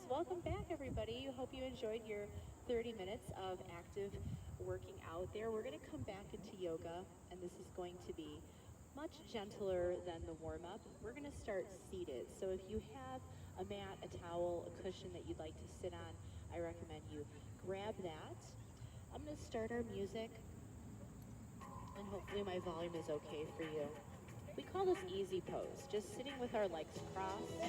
Welcome back, everybody. Hope you enjoyed your 30 minutes of active working out there. We're going to come back into yoga, and this is going to be much gentler than the warm-up. We're going to start seated. So if you have a mat, a towel, a cushion that you'd like to sit on, I recommend you grab that. I'm going to start our music, and hopefully my volume is okay for you. We call this easy pose, just sitting with our legs crossed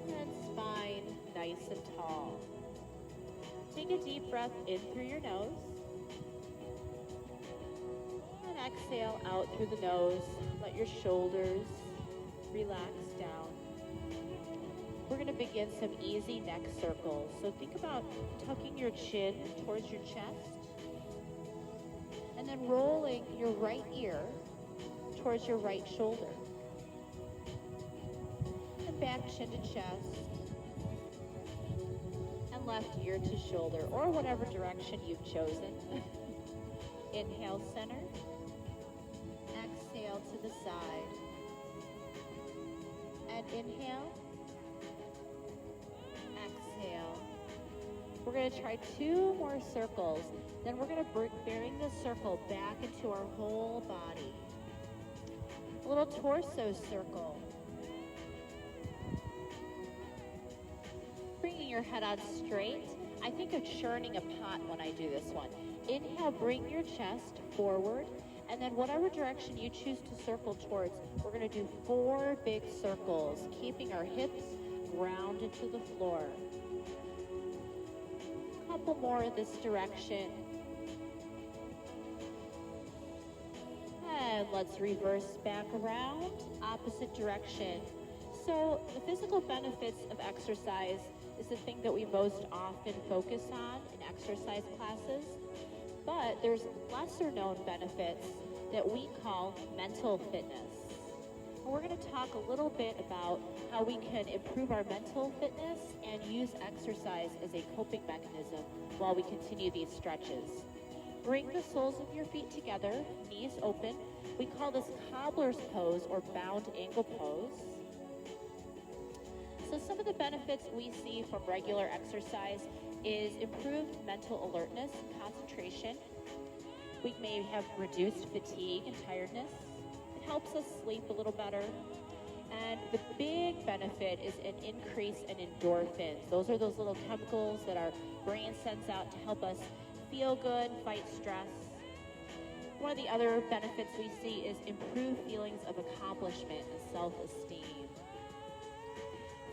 and spine nice and tall. Take a deep breath in through your nose and exhale out through the nose. Let your shoulders relax down. We're going to begin some easy neck circles. So think about tucking your chin towards your chest and then rolling your right ear towards your right shoulder. And back chin to chest and left ear to shoulder, or whatever direction you've chosen. Inhale, center. Exhale to the side. And inhale. Exhale. We're going to try 2 more circles. Then we're going to bring the circle back into our whole body. A little torso circle. Bringing your head on straight. I think of churning a pot when I do this one. Inhale, bring your chest forward, and then whatever direction you choose to circle towards, we're going to do 4 big circles, keeping our hips grounded to the floor. A couple more in this direction. And let's reverse back around, opposite direction. So the physical benefits of exercise is the thing that we most often focus on in exercise classes, but there's lesser known benefits that we call mental fitness. And we're going to talk a little bit about how we can improve our mental fitness and use exercise as a coping mechanism while we continue these stretches. Bring the soles of your feet together, knees open. We call this cobbler's pose or bound ankle pose. So some of the benefits we see from regular exercise is improved mental alertness and concentration. We may have reduced fatigue and tiredness. It helps us sleep a little better. And the big benefit is an increase in endorphins. Those are those little chemicals that our brain sends out to help us feel good, fight stress. One of the other benefits we see is improved feelings of accomplishment and self-esteem.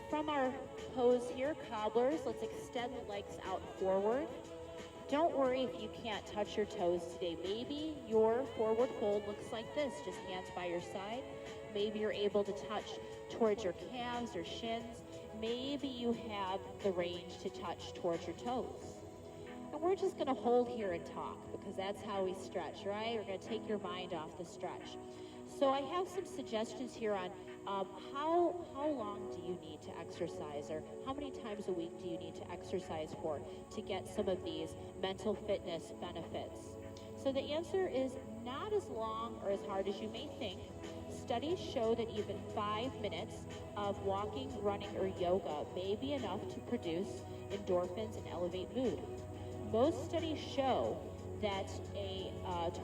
From our pose here, cobblers, let's extend the legs out forward. Don't worry if you can't touch your toes today. Maybe your forward fold looks like this, just hands by your side. Maybe you're able to touch towards your calves or shins. Maybe you have the range to touch towards your toes. And we're just going to hold here and talk because that's how we stretch, right? We're going to take your mind off the stretch. So I have some suggestions here on how long do you need to exercise, or how many times a week do you need to exercise for to get some of these mental fitness benefits. So the answer is not as long or as hard as you may think. Studies show that even 5 minutes of walking, running, or yoga may be enough to produce endorphins and elevate mood. Most studies show that a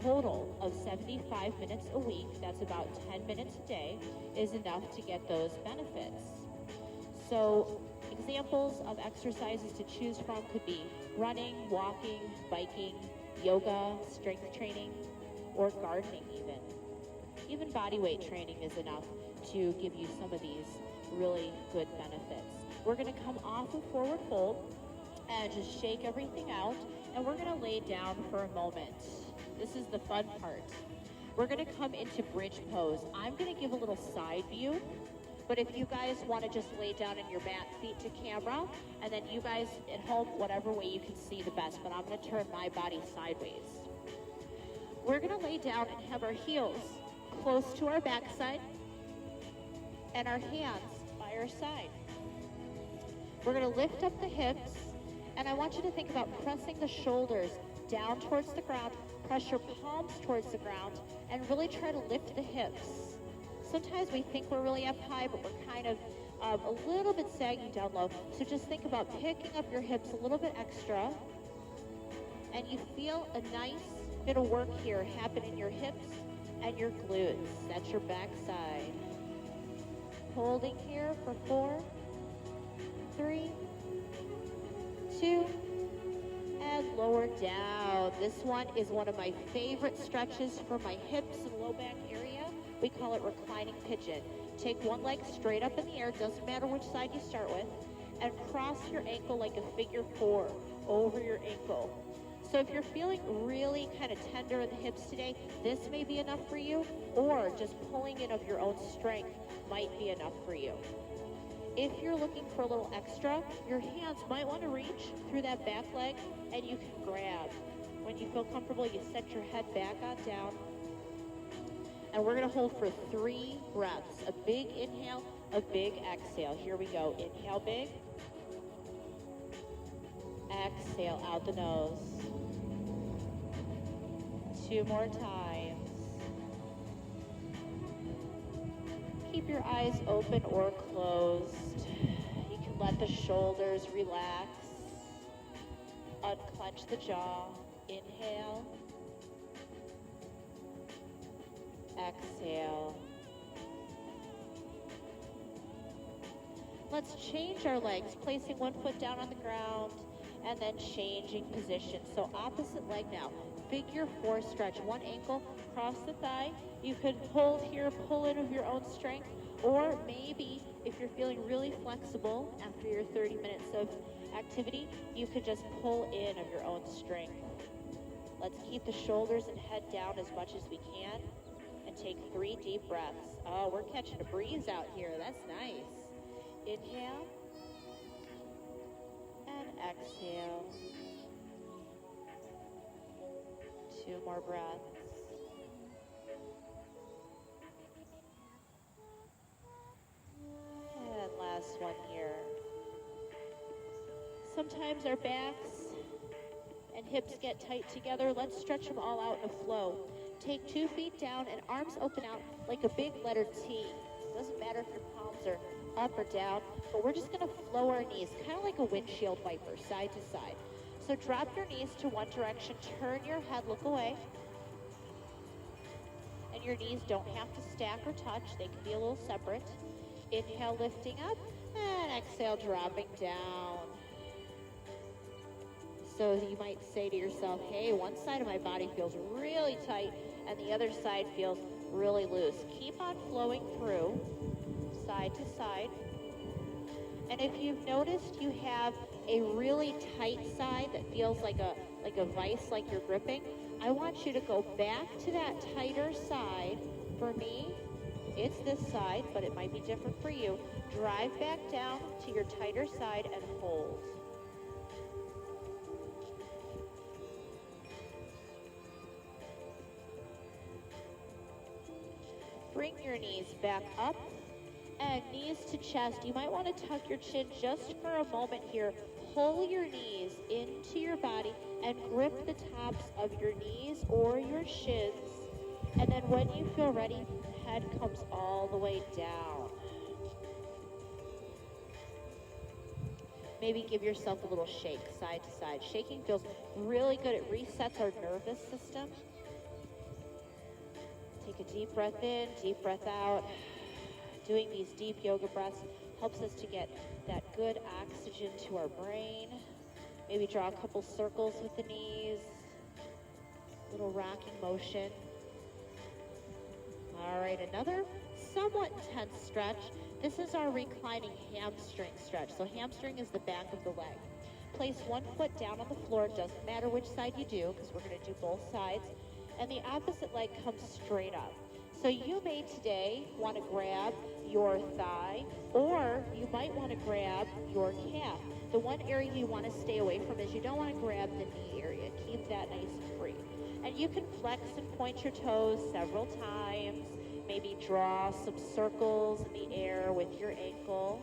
total of 75 minutes a week, that's about 10 minutes a day, is enough to get those benefits. So examples of exercises to choose from could be running, walking, biking, yoga, strength training, or gardening even. Even body weight training is enough to give you some of these really good benefits. We're going to come off of forward fold and just shake everything out, and we're going to lay down for a moment. This is the fun part. We're going to come into bridge pose. I'm going to give a little side view, but if you guys want to just lay down in your mat, feet to camera, and then you guys at home, whatever way you can see the best, but I'm going to turn my body sideways. We're going to lay down and have our heels close to our backside and our hands by our side. We're going to lift up the hips, and I want you to think about pressing the shoulders down towards the ground, press your palms towards the ground, and really try to lift the hips. Sometimes we think we're really up high, but we're kind of a little bit sagging down low. So just think about picking up your hips a little bit extra, and you feel a nice bit of work here happen in your hips and your glutes. That's your backside. Holding here for 4, 3, 2, and lower down. This one is one of my favorite stretches for my hips and low back area. We call it reclining pigeon. Take one leg straight up in the air, doesn't matter which side you start with, and cross your ankle like a figure 4 over your ankle. So if you're feeling really kind of tender in the hips today, this may be enough for you, or just pulling in of your own strength might be enough for you. If you're looking for a little extra, your hands might want to reach through that back leg and you can grab. When you feel comfortable, you set your head back on down. And we're going to hold for 3 breaths. A big inhale, a big exhale. Here we go. Inhale big. Exhale out the nose. 2 more times. Keep your eyes open or closed. You can let the shoulders relax. Unclench the jaw. Inhale. Exhale. Let's change our legs, placing one foot down on the ground and then changing position. So opposite leg now. Figure 4 stretch. One ankle, cross the thigh. You could hold here, pull in of your own strength, or maybe if you're feeling really flexible after your 30 minutes of activity, you could just pull in of your own strength. Let's keep the shoulders and head down as much as we can and take 3 deep breaths. Oh, we're catching a breeze out here. That's nice. Inhale and exhale. 2 more breaths. And last one here. Sometimes our backs and hips get tight together. Let's stretch them all out in a flow. Take 2 feet down and arms open out like a big letter T. Doesn't matter if your palms are up or down, but we're just going to flow our knees, kind of like a windshield wiper, side to side. So drop your knees to one direction, turn your head, look away. And your knees don't have to stack or touch. They can be a little separate. Inhale, lifting up, and exhale, dropping down. So you might say to yourself, hey, one side of my body feels really tight and the other side feels really loose. Keep on flowing through, side to side. And if you've noticed you have a really tight side that feels like a vice, like you're gripping, I want you to go back to that tighter side. For me, it's this side, but it might be different for you. Drive back down to your tighter side and hold. Bring your knees back up and knees to chest. You might want to tuck your chin just for a moment here. Pull your knees into your body and grip the tops of your knees or your shins. And then when you feel ready, head comes all the way down. Maybe give yourself a little shake, side to side. Shaking feels really good. It resets our nervous system. Take a deep breath in, deep breath out. Doing these deep yoga breaths helps us to get that good oxygen to our brain. Maybe draw a couple circles with the knees. Little rocking motion. All right, another somewhat intense stretch. This is our reclining hamstring stretch. So hamstring is the back of the leg. Place one foot down on the floor. It doesn't matter which side you do because we're going to do both sides. And the opposite leg comes straight up. So you may today want to grab your thigh, or you might want to grab your calf. The one area you want to stay away from is you don't want to grab the knee area. Keep that nice and free. And you can flex and point your toes several times. Maybe draw some circles in the air with your ankle.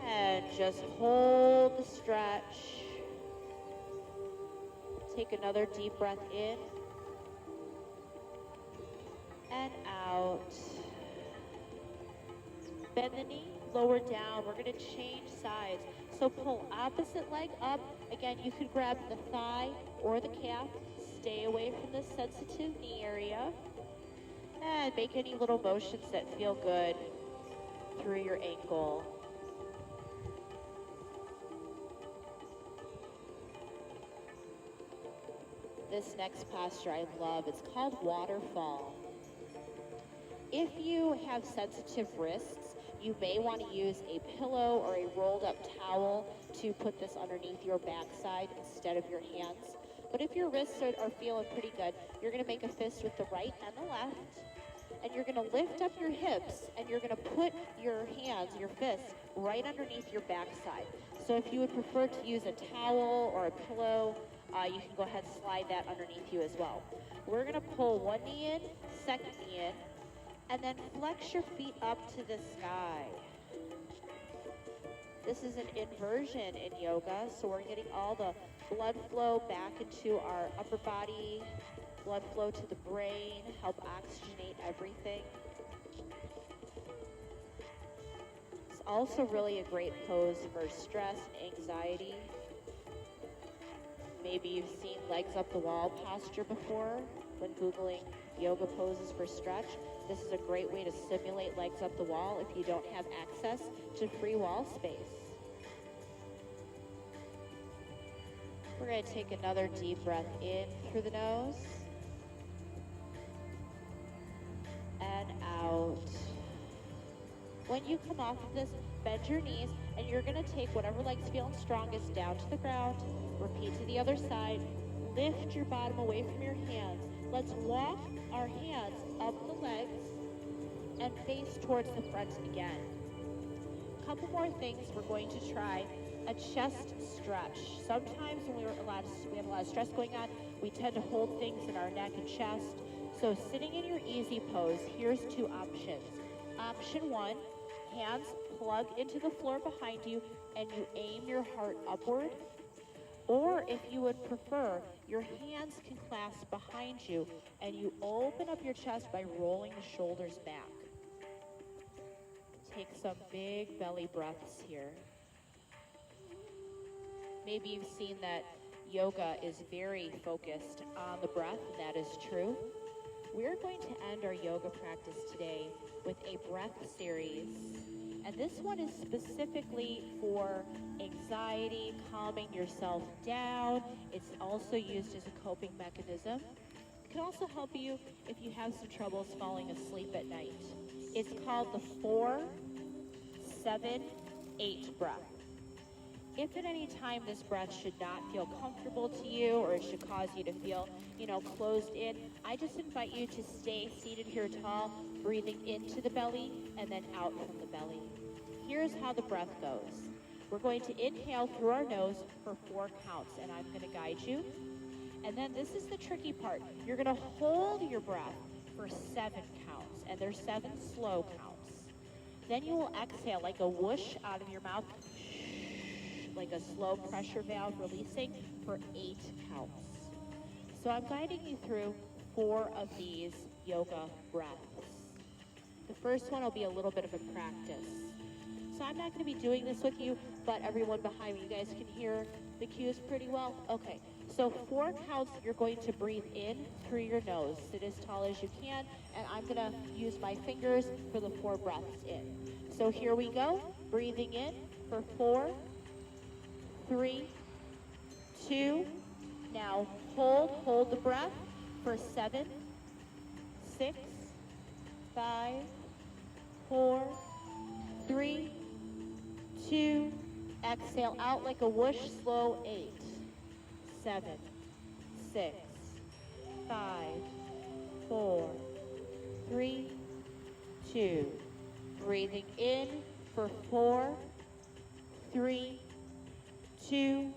And just hold the stretch. Take another deep breath in. out. Bend the knee, lower down. We're gonna change sides. So pull opposite leg up. Again, you could grab the thigh or the calf. Stay away from the sensitive knee area. And make any little motions that feel good through your ankle. This next posture I love. It's called waterfall. If you have sensitive wrists, you may want to use a pillow or a rolled up towel to put this underneath your backside instead of your hands. But if your wrists are feeling pretty good, you're going to make a fist with the right and the left, and you're going to lift up your hips, and you're going to put your hands, your fists, right underneath your backside. So if you would prefer to use a towel or a pillow, you can go ahead and slide that underneath you as well. We're going to pull one knee in, second knee in, and then flex your feet up to the sky. This is an inversion in yoga, so we're getting all the blood flow back into our upper body, blood flow to the brain, help oxygenate everything. It's also really a great pose for stress and anxiety. Maybe you've seen legs up the wall posture before when Googling yoga poses for stretch. This is a great way to simulate legs up the wall if you don't have access to free wall space. We're going to take another deep breath in through the nose and out. When you come off of this, bend your knees, and you're going to take whatever leg's feeling strongest down to the ground. Repeat to the other side. Lift your bottom away from your hands. Let's walk our hands up the legs and face towards the front again. A couple more things. We're going to try a chest stretch. Sometimes when we have a lot of stress going on, we tend to hold things in our neck and chest. So sitting in your easy pose, here's two options. Option one, hands plug into the floor behind you and you aim your heart upward. Or if you would prefer, your hands can clasp behind you and you open up your chest by rolling the shoulders back. Take some big belly breaths here. Maybe you've seen that yoga is very focused on the breath, and that is true. We're going to end our yoga practice today with a breath series. And this one is specifically for anxiety, calming yourself down. It's also used as a coping mechanism. It can also help you if you have some troubles falling asleep at night. It's called the 4-7-8 breath. If at any time this breath should not feel comfortable to you or it should cause you to feel, closed in, I just invite you to stay seated here tall, breathing into the belly and then out from the belly. Here's how the breath goes. We're going to inhale through our nose for 4 counts, and I'm going to guide you. And then this is the tricky part. You're going to hold your breath for 7 counts, and there's 7 slow counts. Then you will exhale like a whoosh out of your mouth, like a slow pressure valve releasing for 8 counts. So I'm guiding you through 4 of these yoga breaths. The first one will be a little bit of a practice. So I'm not going to be doing this with you, but everyone behind me, you guys can hear the cues pretty well? Okay, so 4 counts, you're going to breathe in through your nose. Sit as tall as you can, and I'm going to use my fingers for the 4 breaths in. So here we go, breathing in for 4, 3, 2, now hold the breath for 7, 6, 5, 4, 3, 2, exhale out like a whoosh, slow, 8, 7, 6, 5, 4, 3, 2, breathing in for 4, 3, 2,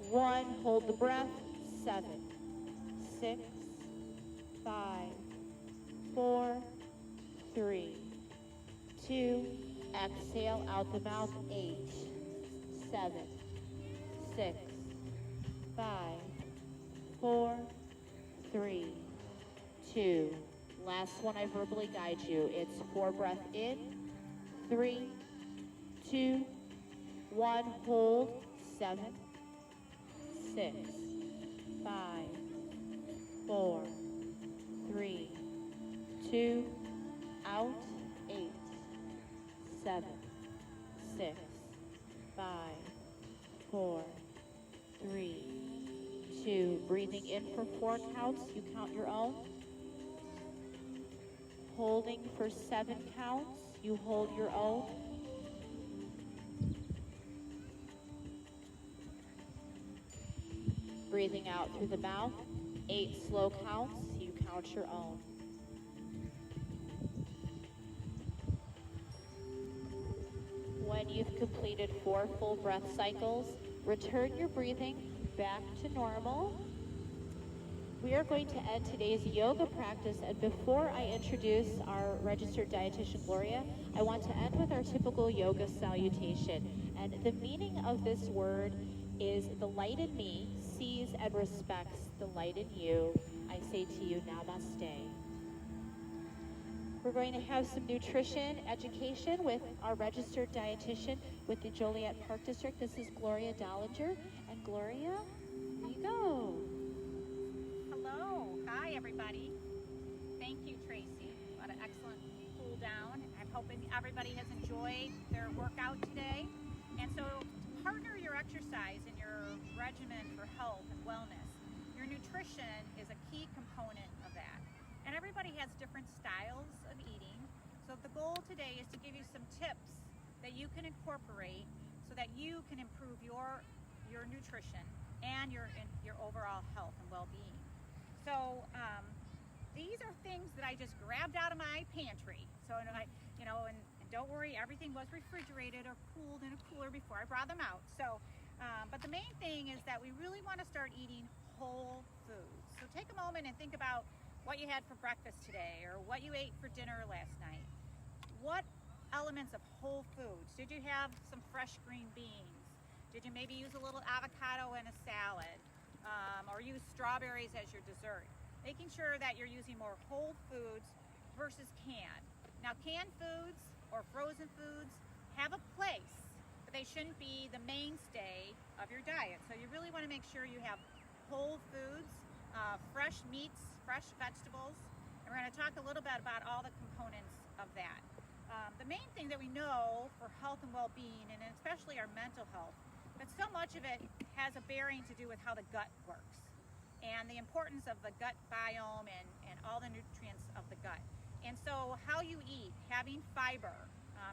1, hold the breath, 7, 6, 5, 4, 3, 2, exhale out the mouth, 8, 7, 6, 5, 4, 3, 2, Last one, I verbally guide you. It's 4 breath in, 3, 2, 1, hold, 7, 6, 5, 4, 3, 2, out, 8, 7, 6, 5, 4, 3, 2. Breathing in for 4 counts. You count your own. Holding for 7 counts. You hold your own. Breathing out through the mouth. 8 slow counts. You count your own. When you've completed 4 full breath cycles, return your breathing back to normal. We are going to end today's yoga practice, and before I introduce our registered dietitian, Gloria, I want to end with our typical yoga salutation. And the meaning of this word is the light in me sees and respects the light in you. I say to you, namaste. We're going to have some nutrition education with our registered dietitian with the Joliet Park District. This is Gloria Dollinger. And Gloria, here you go. Hello. Hi, everybody. Thank you, Tracee. What an excellent cool down. I'm hoping everybody has enjoyed their workout today. And so to partner your exercise and your regimen for health and wellness, your nutrition is a key component of that. And everybody has different styles of eating. So the goal today is to give you some tips that you can incorporate so that you can improve your nutrition and your overall health and well-being. So these are things that I just grabbed out of my pantry. So and don't worry, everything was refrigerated or cooled in a cooler before I brought them out. So, but the main thing is that we really want to start eating whole foods. So take a moment and think about what you had for breakfast today or what you ate for dinner last night. What elements of whole foods? Did you have some fresh green beans? Did you maybe use a little avocado in a salad? Or use strawberries as your dessert? Making sure that you're using more whole foods versus canned. Now, canned foods or frozen foods have a place, but they shouldn't be the mainstay of your diet. So you really want to make sure you have whole foods, fresh meats, fresh vegetables, and we're going to talk a little bit about all the components of that. The main thing that we know for health and well-being, and especially our mental health, but so much of it has a bearing to do with how the gut works and the importance of the gut biome and all the nutrients of the gut. And so how you eat, having fiber,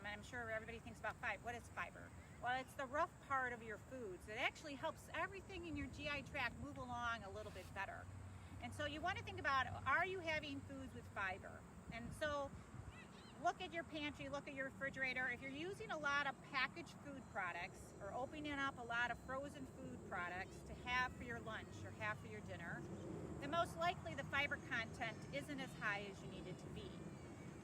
and I'm sure everybody thinks about fiber. What is fiber? Well, it's the rough part of your foods. It actually helps everything in your GI tract move along a little bit better. And so you want to think about, are you having foods with fiber? And so look at your pantry, look at your refrigerator. If you're using a lot of packaged food products or opening up a lot of frozen food products to have for your lunch or have for your dinner, then most likely the fiber content isn't as high as you need it to be.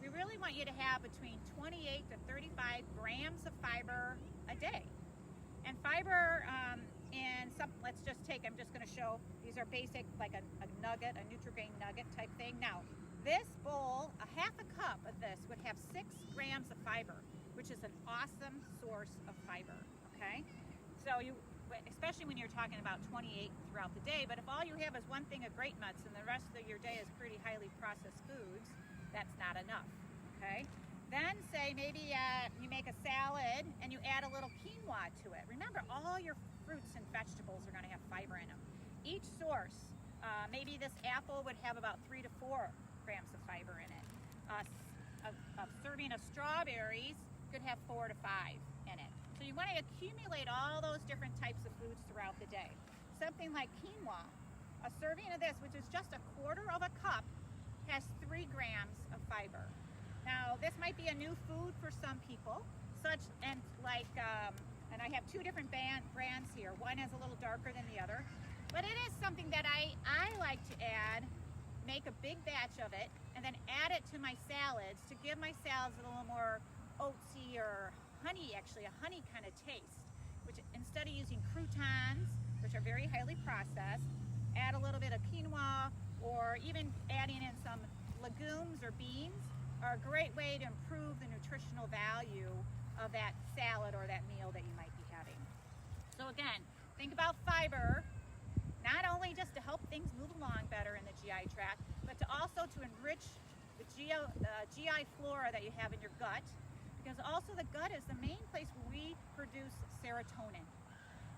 We really want you to have between 28 to 35 grams of fiber a day. And fiber let's just take, I'm just going to show, these are basic, like a nugget, a Nutri-Grain nugget type thing. Now, this bowl, a half a cup of this would have 6 grams of fiber, which is an awesome source of fiber, okay? So especially when you're talking about 28 throughout the day, but if all you have is one thing of great nuts and the rest of your day is pretty highly processed foods, that's not enough, okay? Then say maybe you make a salad and you add a little quinoa to it. Remember, all your fruits and vegetables are gonna have fiber in them. Each source, maybe this apple would have about 3 to 4 grams of fiber in it. A serving of strawberries could have 4 to 5 in it. So you want to accumulate all those different types of foods throughout the day. Something like quinoa, a serving of this, which is just a quarter of a cup, has 3 grams of fiber. Now, this might be a new food for some people, and I have 2 different brands here. One is a little darker than the other, but it is something that I like to add, make a big batch of it, and then add it to my salads to give my salads a little more oatsy or honey, actually a honey kind of taste, which instead of using croutons, which are very highly processed, add a little bit of quinoa or even adding in some legumes or beans are a great way to improve the nutritional value of that salad or that meal that you might be having. So again, think about fiber, not only just to help things move along better in the GI tract, but to also to enrich the GI flora that you have in your gut, because also the gut is the main place where we produce serotonin.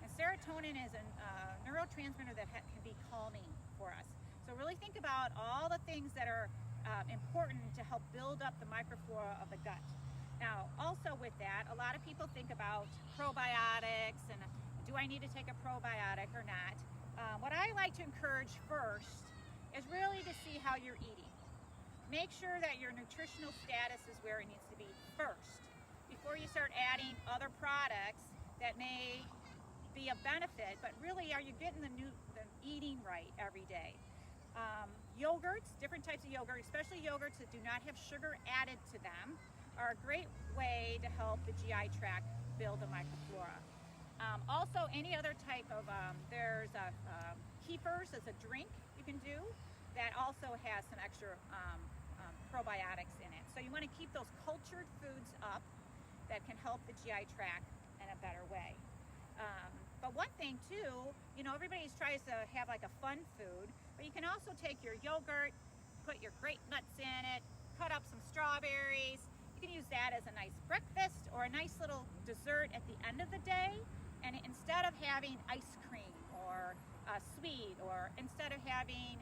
And serotonin is a neurotransmitter that can be calming for us. So really think about all the things that are important to help build up the microflora of the gut. Now, also with that, a lot of people think about probiotics and do I need to take a probiotic or not? What I like to encourage first is really to see how you're eating. Make sure that your nutritional status is where it needs to be first before you start adding other products that may be a benefit, but really are you getting the eating right every day? Yogurts, different types of yogurt, especially yogurts that do not have sugar added to them, are a great way to help the GI tract build a microflora. Also, any other type of, there's kefirs as a drink you can do that also has some extra probiotics in it. So you want to keep those cultured foods up that can help the GI tract in a better way. But one thing too, you know, everybody tries to have like a fun food, but you can also take your yogurt, put your grape nuts in it, cut up some strawberries. You can use that as a nice breakfast or a nice little dessert at the end of the day. And instead of having ice cream or sweet, or instead of having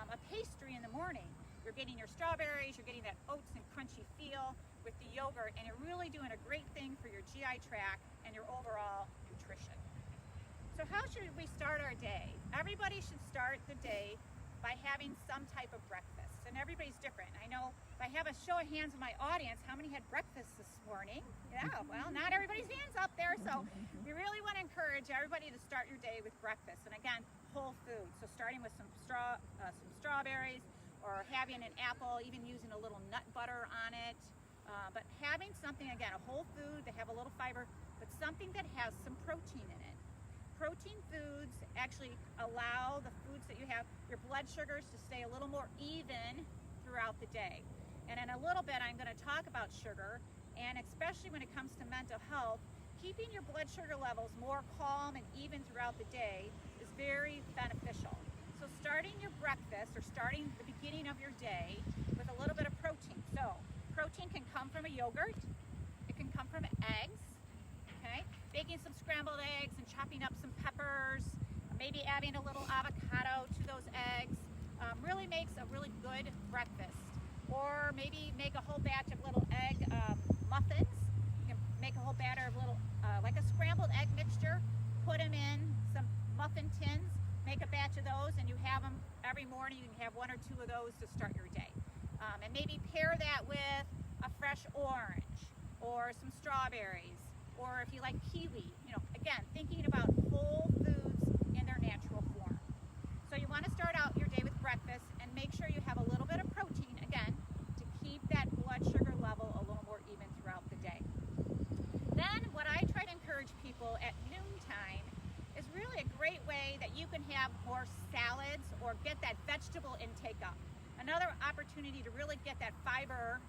a pastry in the morning, you're getting your strawberries, you're getting that oats and crunchy feel with the yogurt, and you're really doing a great thing for your GI tract and your overall nutrition. So how should we start our day? Everybody should start the day by having some type of breakfast, and everybody's different. I know if I have a show of hands in my audience, how many had breakfast this morning? Yeah, well, not everybody's hands up there, so we really want to encourage everybody to start your day with breakfast, and again, whole food. So starting with some strawberries, or having an apple, even using a little nut butter on it, but having something, again, a whole food that have a little fiber, but something that has some protein in it. Protein foods actually allow the foods that you have, your blood sugars, to stay a little more even throughout the day. And in a little bit, I'm going to talk about sugar, and especially when it comes to mental health, keeping your blood sugar levels more calm and even throughout the day is very beneficial. So starting your breakfast, or starting the beginning of your day with a little bit of protein. So protein can come from a yogurt, it can come from eggs, okay? Baking some scrambled eggs and chopping up some peppers, maybe adding a little avocado to those eggs, really makes a really good breakfast. Or maybe make a whole batch of little egg muffins. You can make a whole batter of little, like a scrambled egg mixture, put them in some muffin tins, make a batch of those, and you have them every morning. You can have one or two of those to start your day. And maybe pair that with a fresh orange or some strawberries, or if you like kiwi. You know, again, thinking about whole foods in their natural form. So you want to start out your day with breakfast and make sure you have a little bit of protein, again, to keep that blood sugar level a little more even throughout the day. Then what I try to encourage people at noontime is really a great way that you can have more salads or get that vegetable intake up. Another opportunity to really get that fiber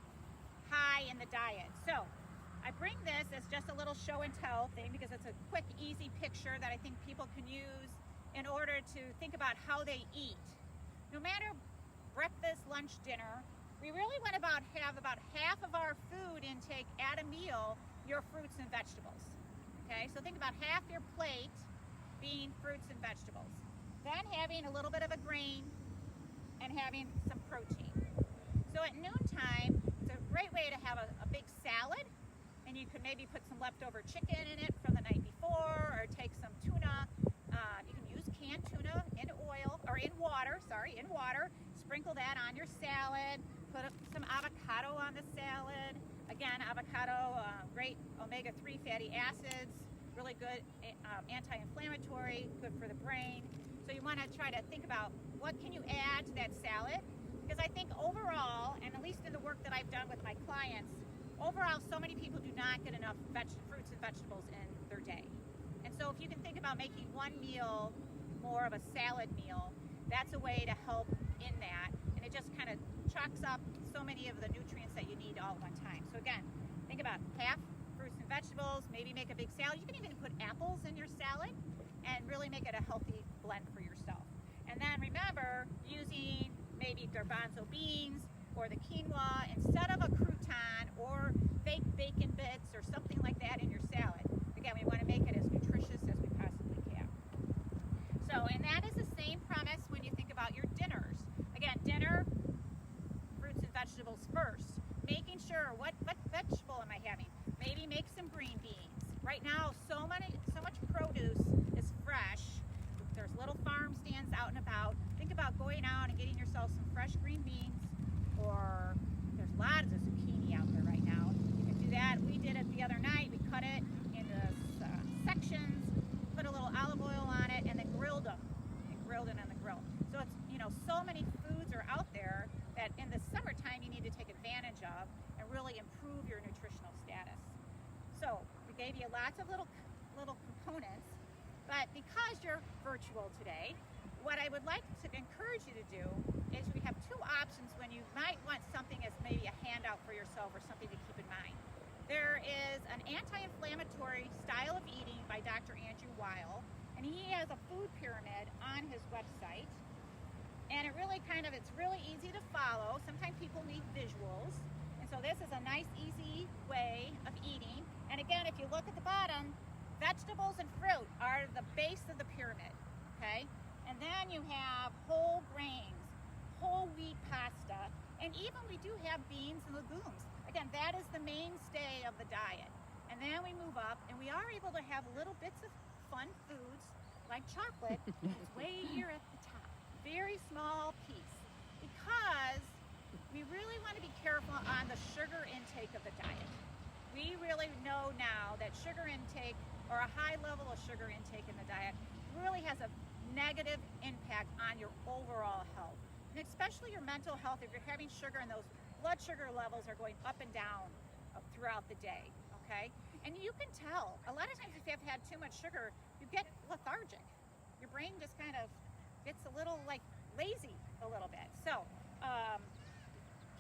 high in the diet. So I bring this as just a little show and tell thing because it's a quick, easy picture that I think people can use in order to think about how they eat. No matter breakfast, lunch, dinner, we really want to have about half of our food intake at a meal your fruits and vegetables. Okay, so think about half your plate being fruits and vegetables. Then having a little bit of a grain and having some protein. So at noontime, it's a great way to have a big salad, and you could maybe put some leftover chicken in it from the night before, or take some tuna. You can use canned tuna in oil, or in water, sprinkle that on your salad, put some avocado on the salad. Again, avocado, great omega-3 fatty acids, really good anti-inflammatory, good for the brain. So you want to try to think about what can you add to that salad, because I think overall, and at least in the work that I've done with my clients, overall so many people do not get enough fruits and vegetables in their day. And so if you can think about making one meal more of a salad meal, that's a way to help in that, and it just kind of chalks up so many of the nutrients that you need all at one time. So again, think about half fruits and vegetables, maybe make a big salad. You can even put apples in your salad and really make it a healthy blend for yourself. And then remember, using maybe garbanzo beans or the quinoa instead of a crouton or fake bacon bits or something like that in your salad. Again, we want to make it as nutritious as we possibly can. So, and that is the same premise when you think about your dinners. Again, dinner, fruits and vegetables first. Making sure, what vegetable am I having? Maybe make some green beans. Right now, so much produce is fresh. There's little farm stands out and about. Think about going out and getting yourself some fresh green beans, or there's lots of zucchini out there right now. You can do that. We did it the other night. We cut it into sections, put a little olive oil on it, and then grilled them. And grilled it on the grill. So it's, so many foods are out there that in the summertime you need to take advantage of and really improve your nutritional status. So we gave you lots of little components, but because you're virtual today, what I would like to encourage you to do is we have two options when you might want something as maybe a handout for yourself or something to keep in mind. There is an anti-inflammatory style of eating by Dr. Andrew Weil, and he has a food pyramid on his website. And it's really easy to follow. Sometimes people need visuals. And so this is a nice, easy way of eating. And again, if you look at the bottom, vegetables and fruit are the base of the pyramid, okay? And then you have whole grains, whole wheat pasta, and even we do have beans and legumes. Again, that is the mainstay of the diet. And then we move up, and we are able to have little bits of fun foods, like chocolate. It's way here at the top. Very small piece, because we really want to be careful on the sugar intake of the diet. We really know now that sugar intake, or a high level of sugar intake in the diet, really has a negative impact on your overall health, and especially your mental health. If you're having sugar and those blood sugar levels are going up and down throughout the day, okay? And you can tell, a lot of times if you have had too much sugar, you get lethargic. Your brain just kind of gets a little lazy a little bit. So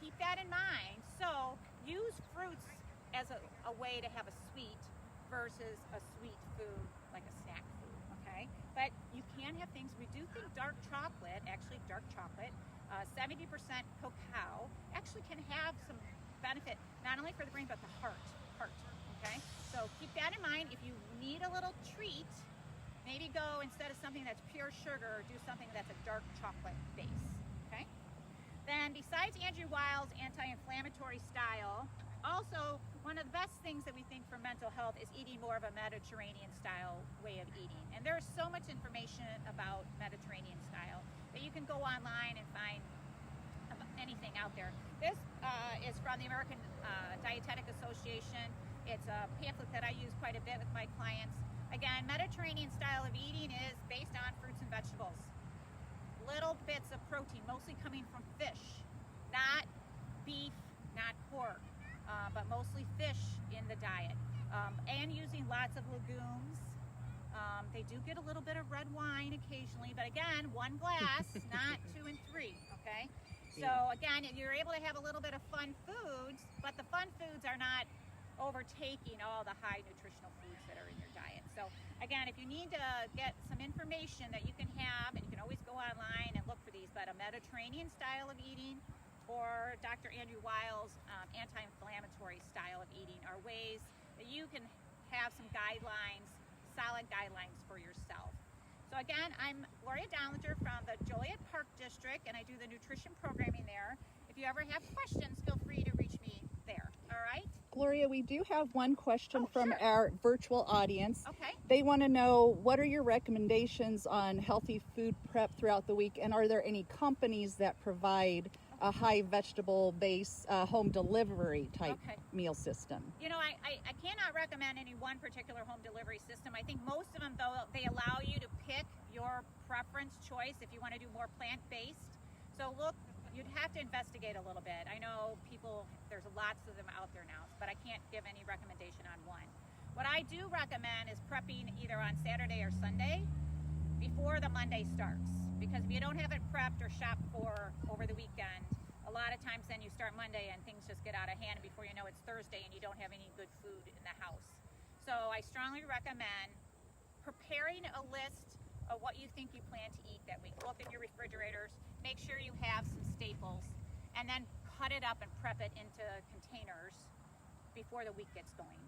keep that in mind. So use fruits as a way to have a sweet versus a sweet food, like a snack food, okay? But you can have things, we do think dark chocolate, 70% cacao, actually can have some benefit, not only for the brain, but the heart, okay? So keep that in mind. If you need a little treat, maybe go, instead of something that's pure sugar, do something that's a dark chocolate base, okay? Then besides Andrew Weil's anti-inflammatory style, also one of the best things that we think for mental health is eating more of a Mediterranean style way of eating. And there's so much information about Mediterranean style that you can go online and find anything out there. This is from the American Dietetic Association. It's a pamphlet that I use quite a bit with my clients. Again, Mediterranean style of eating is based on fruits and vegetables. Little bits of protein, mostly coming from fish, not beef, not pork, but mostly fish in the diet. And using lots of legumes. They do get a little bit of red wine occasionally, but again, 1 glass, not 2 and 3, okay? So again, you're able to have a little bit of fun foods, but the fun foods are not overtaking all the high nutritional foods that are in your diet. So again, if you need to get some information that you can have, and you can always go online and look for these, but a Mediterranean style of eating or Dr. Andrew Weil's anti-inflammatory style of eating are ways that you can have some guidelines, solid guidelines for yourself. So again, I'm Gloria Dollinger from the Joliet Park District, and I do the nutrition programming there. If you ever have questions, feel free to reach me there, all right? Gloria, we do have one question from sure. our virtual audience. Okay. They want to know, what are your recommendations on healthy food prep throughout the week, and are there any companies that provide a high vegetable base home delivery type meal system? You know, I cannot recommend any one particular home delivery system. I think most of them, though, they allow you to pick your preference choice if you want to do more plant-based. So look, you'd have to investigate a little bit. I know there's lots of them out there now, but I can't give any recommendation on one. What I do recommend is prepping either on Saturday or Sunday before the Monday starts. Because if you don't have it prepped or shopped for over the weekend, a lot of times then you start Monday and things just get out of hand, and before you know it's Thursday and you don't have any good food in the house. So I strongly recommend preparing a list of what you think you plan to eat that week. Look in your refrigerators, make sure you have some staples, and then cut it up and prep it into containers before the week gets going.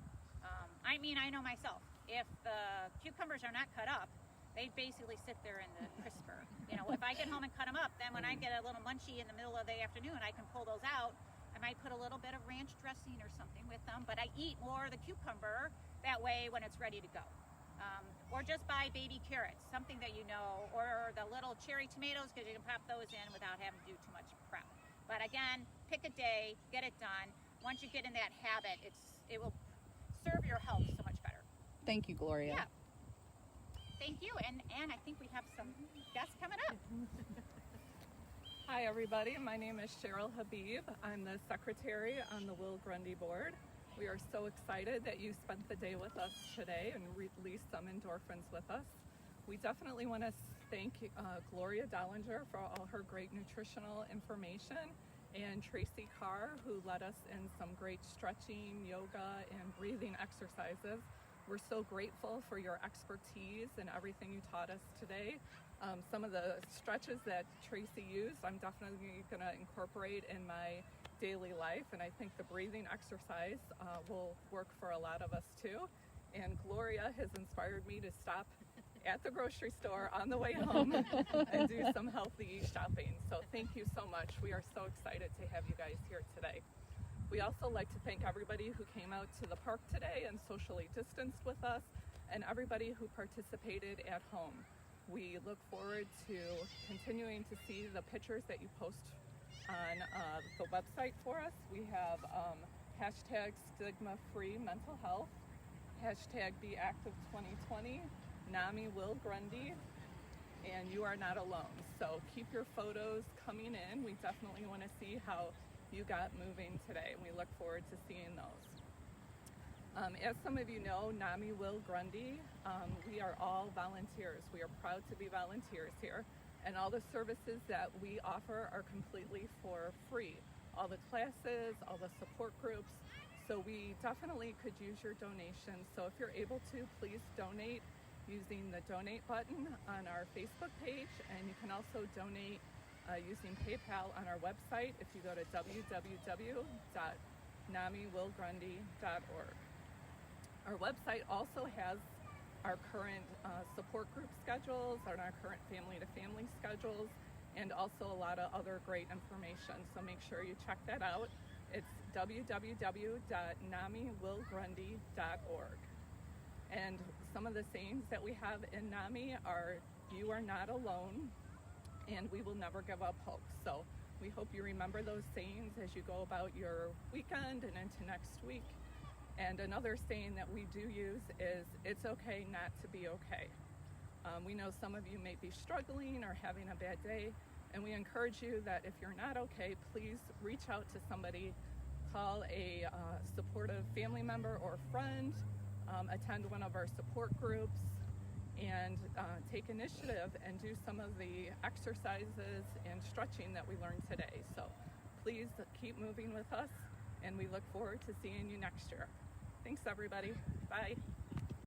I mean, I know myself, if the cucumbers are not cut up, they basically sit there in the crisper. You know, if I get home and cut them up, then when I get a little munchy in the middle of the afternoon, I can pull those out. I might put a little bit of ranch dressing or something with them, but I eat more of the cucumber that way when it's ready to go. Or just buy baby carrots, something that you know, or the little cherry tomatoes, because you can pop those in without having to do too much prep. But again, pick a day, get it done. Once you get in that habit, it will serve your health so much better. Thank you, Gloria. Yeah. Thank you. And I think we have some guests coming up. Hi, everybody. My name is Cheryl Habib. I'm the secretary on the Will-Grundy board. We are so excited that you spent the day with us today and released some endorphins with us. We definitely want to thank Gloria Dollinger for all her great nutritional information, and Tracee Carr, who led us in some great stretching, yoga, and breathing exercises. We're so grateful for your expertise and everything you taught us today. Some of the stretches that Tracee used, I'm definitely going to incorporate in my daily life, and I think the breathing exercise will work for a lot of us too. And Gloria has inspired me to stop at the grocery store on the way home and do some healthy shopping. So thank you so much. We are so excited to have you guys here today. We also like to thank everybody who came out to the park today and socially distanced with us, and everybody who participated at home. We look forward to continuing to see the pictures that you post on the website for us. We have hashtag stigma-free mental health, hashtag BeActive2020, NAMI Will-Grundy, and you are not alone. So keep your photos coming in. We definitely want to see how you got moving today, and we look forward to seeing those. As some of you know, NAMI Will-Grundy, we are all volunteers. We are proud to be volunteers here, and all the services that we offer are completely for free. All the classes, all the support groups, so we definitely could use your donations. So if you're able to, please donate using the donate button on our Facebook page, and you can also donate using PayPal on our website if you go to www.namiwillgrundy.org. Our website also has our current support group schedules and our current family-to-family schedules, and also a lot of other great information. So make sure you check that out. It's www.namiwillgrundy.org. And some of the sayings that we have in NAMI are, "You are not alone," and "We will never give up hope." So we hope you remember those sayings as you go about your weekend and into next week. And another saying that we do use is, "It's okay not to be okay." We know some of you may be struggling or having a bad day, and we encourage you that if you're not okay, please reach out to somebody, call a supportive family member or friend, attend one of our support groups, and take initiative and do some of the exercises and stretching that we learned today. So please keep moving with us, and we look forward to seeing you next year. Thanks, everybody. Bye.